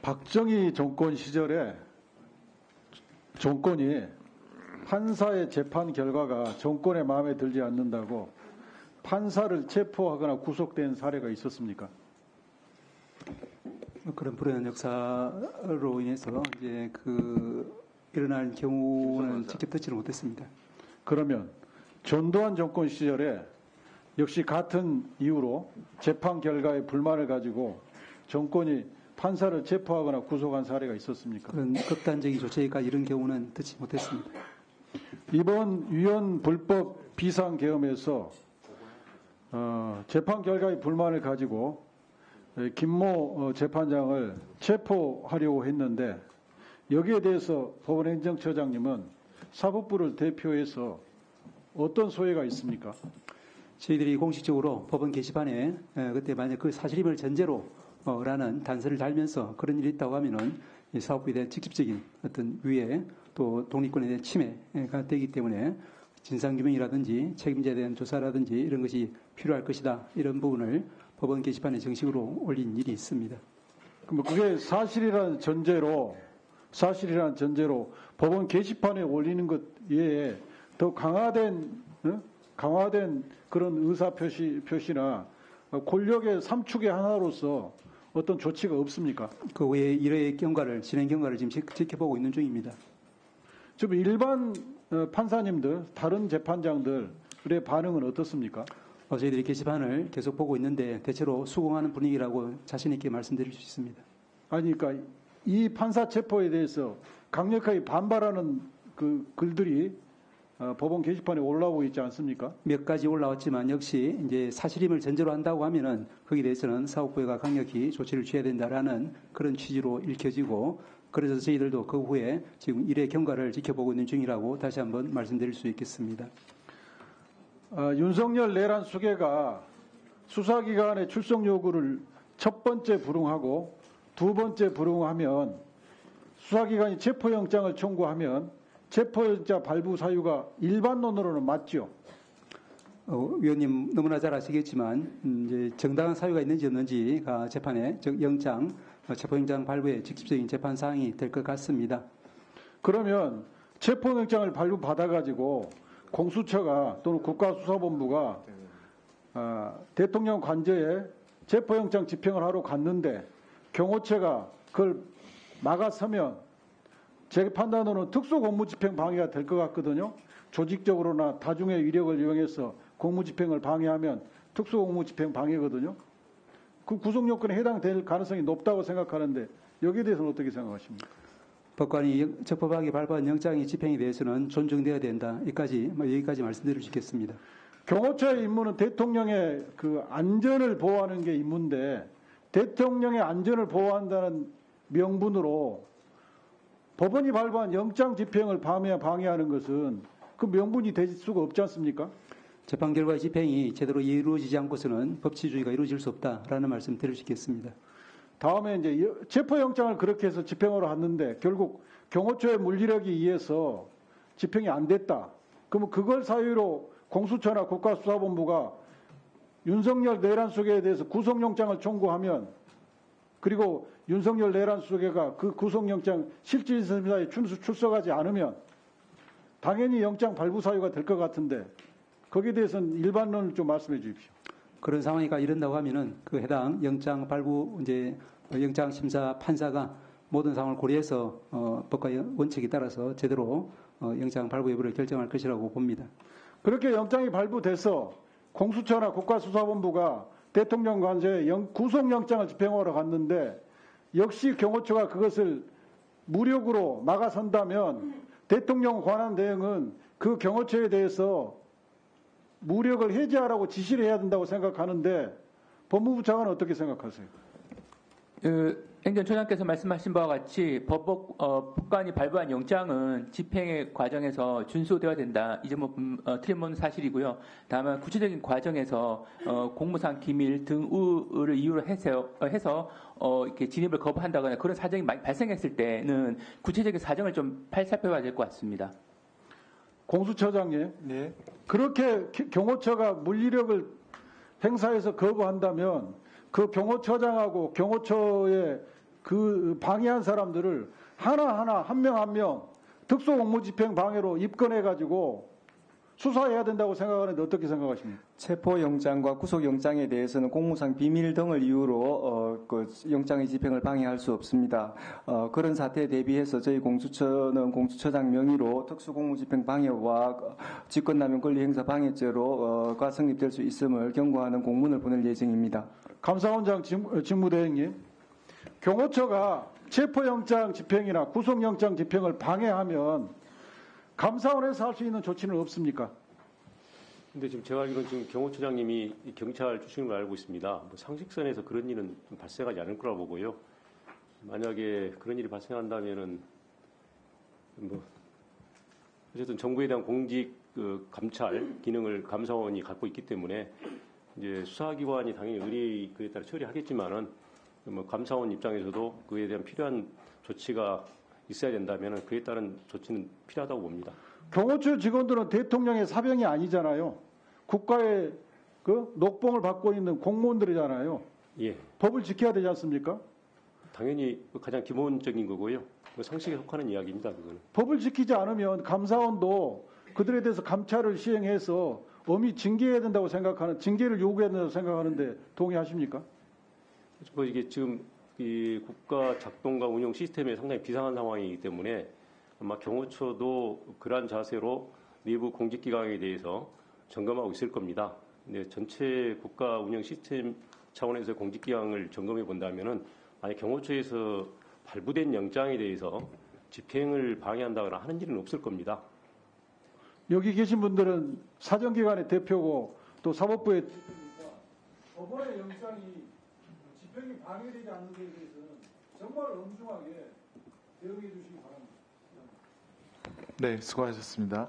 박정희 정권 시절에 정권이 판사의 재판 결과가 정권의 마음에 들지 않는다고 판사를 체포하거나 구속된 사례가 있었습니까? 그런 불행한 역사로 인해서 이제 일어날 경우는 직접 듣지는 못했습니다. 그러면 전두환 정권 시절에 역시 같은 이유로 재판 결과에 불만을 가지고 정권이 판사를 체포하거나 구속한 사례가 있었습니까? 그런 극단적인 조치까지 이런 경우는 듣지 못했습니다. 이번 위헌 불법 비상계엄에서 재판 결과에 불만을 가지고 김모 재판장을 체포하려고 했는데 여기에 대해서 법원행정처장님은 사법부를 대표해서 어떤 소회가 있습니까? 저희들이 공식적으로 법원 게시판에 그때 만약 그 사실임을 전제로 라는 단서를 달면서 그런 일이 있다고 하면은 이 사법부에 대한 직접적인 어떤 위해 또 독립권에 대한 침해가 되기 때문에 진상규명이라든지 책임자에 대한 조사라든지 이런 것이 필요할 것이다. 이런 부분을 법원 게시판에 정식으로 올린 일이 있습니다. 그럼 그게 사실이라는 전제로 법원 게시판에 올리는 것 외에 더 강화된 그런 의사 표시나 권력의 삼축의 하나로서 어떤 조치가 없습니까? 그 외에 일의 진행 경과를 지금 지켜보고 있는 중입니다. 지금 일반 판사님들, 다른 재판장들의 반응은 어떻습니까? 저희들이 게시판을 계속 보고 있는데 대체로 수긍하는 분위기라고 자신 있게 말씀드릴 수 있습니다. 아니, 그러니까 이 판사 체포에 대해서 강력하게 반발하는 그 글들이 법원 게시판에 올라오고 있지 않습니까? 몇 가지 올라왔지만 역시 이제 사실임을 전제로 한다고 하면은 거기에 대해서는 사법부가 강력히 조치를 취해야 된다라는 그런 취지로 읽혀지고 그래서 저희들도 그 후에 지금 일의 경과를 지켜보고 있는 중이라고 다시 한번 말씀드릴 수 있겠습니다. 윤석열 내란 수계가 수사기관의 출석 요구를 첫 번째 불응하고 두 번째 불응하면 수사기관이 체포영장을 청구하면 체포영장 발부 사유가 일반론으로는 맞죠? 위원님 너무나 잘 아시겠지만 이제 정당한 사유가 있는지 없는지가 재판에 체포영장 발부의 직접적인 재판 사항이 될 것 같습니다. 그러면 체포영장을 발부 받아가지고 공수처가 또는 국가수사본부가 대통령 관저에 체포영장 집행을 하러 갔는데 경호처가 그걸 막아서면 제 판단으로는 특수공무집행 방해가 될 것 같거든요. 조직적으로나 다중의 위력을 이용해서 공무집행을 방해하면 특수공무집행 방해거든요. 그 구속요건에 해당될 가능성이 높다고 생각하는데 여기에 대해서는 어떻게 생각하십니까? 법관이 적법하게 발부한 영장의 집행에 대해서는 존중돼야 된다. 여기까지 말씀드릴 수 있겠습니다. 경호처의 임무는 대통령의 그 안전을 보호하는 게 임무인데 대통령의 안전을 보호한다는 명분으로 법원이 발부한 영장 집행을 방해하는 것은 그 명분이 될 수가 없지 않습니까? 재판 결과의 집행이 제대로 이루어지지 않고서는 법치주의가 이루어질 수 없다라는 말씀 드릴 수 있겠습니다. 다음에 이제 체포영장을 그렇게 해서 집행하러 갔는데 결국 경호처의 물리력에 의해서 집행이 안 됐다. 그러면 그걸 사유로 공수처나 국가수사본부가 윤석열 내란 수계에 대해서 구속영장을 청구하면 그리고 윤석열 내란 수계가 그 구속영장 실질심사에 출석하지 않으면 당연히 영장 발부 사유가 될 것 같은데 거기에 대해서는 일반론을 좀 말씀해 주십시오. 그런 상황이가 이른다고 하면은 그 해당 영장 발부 영장 심사 판사가 모든 상황을 고려해서 법과 원칙에 따라서 제대로 영장 발부 여부를 결정할 것이라고 봅니다. 그렇게 영장이 발부돼서 공수처나 국가수사본부가 대통령 관저에 구속영장을 집행하러 갔는데 역시 경호처가 그것을 무력으로 막아선다면 대통령 관한 대응은 그 경호처에 대해서 무력을 해제하라고 지시를 해야 된다고 생각하는데 법무부 장관은 어떻게 생각하세요? 행정처장께서 말씀하신 바와 같이 법관이 발부한 영장은 집행의 과정에서 준수되어야 된다. 이 점은 틀림없는 사실이고요. 다만 구체적인 과정에서 공무상 기밀 등을 이유로 해서 이렇게 진입을 거부한다거나 그런 사정이 발생했을 때는 구체적인 사정을 좀 살펴봐야 될 것 같습니다. 공수처장님, 네. 그렇게 경호처가 물리력을 행사해서 거부한다면 그 경호처장하고 경호처의 그 방해한 사람들을 하나하나 한 명 한 명 특수공무집행 방해로 입건해가지고 수사해야 된다고 생각하는데 어떻게 생각하십니까? 체포영장과 구속영장에 대해서는 공무상 비밀 등을 이유로 그 영장의 집행을 방해할 수 없습니다. 그런 사태에 대비해서 저희 공수처는 공수처장 명의로 특수공무집행 방해와 직권남용 권리행사 방해죄로가 성립될 수 있음을 경고하는 공문을 보낼 예정입니다. 감사원장 직무대행님, 경호처가 체포영장 집행이나 구속영장 집행을 방해하면 감사원에서 할 수 있는 조치는 없습니까? 근데 지금 제가 알기로는 지금 경호처장님이 경찰 출신인 걸 알고 있습니다. 뭐 상식선에서 그런 일은 좀 발생하지 않을 거라 보고요. 만약에 그런 일이 발생한다면은 뭐 어쨌든 정부에 대한 공직 감찰 기능을 감사원이 갖고 있기 때문에 이제 수사기관이 당연히 의뢰 그에 따라 처리하겠지만은 뭐 감사원 입장에서도 그에 대한 필요한 조치가 있어야 된다면 그에 따른 조치는 필요하다고 봅니다. 경호처 직원들은 대통령의 사병이 아니잖아요. 국가의 그 녹봉을 받고 있는 공무원들이잖아요. 예, 법을 지켜야 되지 않습니까? 당연히 가장 기본적인 거고요. 상식에 속하는 이야기입니다. 그거는. 법을 지키지 않으면 감사원도 그들에 대해서 감찰을 시행해서 엄히 징계해야 된다고 생각하는, 징계를 요구해야 된다고 생각하는데 동의하십니까? 뭐 이게 지금 이 국가 작동과 운영 시스템에 상당히 비상한 상황이기 때문에 아마 경호처도 그러한 자세로 내부 공직기강에 대해서 점검하고 있을 겁니다. 근데 전체 국가 운영 시스템 차원에서 공직기강을 점검해 본다면은 만약 경호처에서 발부된 영장에 대해서 집행을 방해한다거나 하는 일은 없을 겁니다. 여기 계신 분들은 사정기관의 대표고 또 사법부의 대표니까 법원의 영장이 집행이 방해되지 않는 데에 대해서는 정말 엄중하게 대응해 주시기 바랍니다. 네, 수고하셨습니다.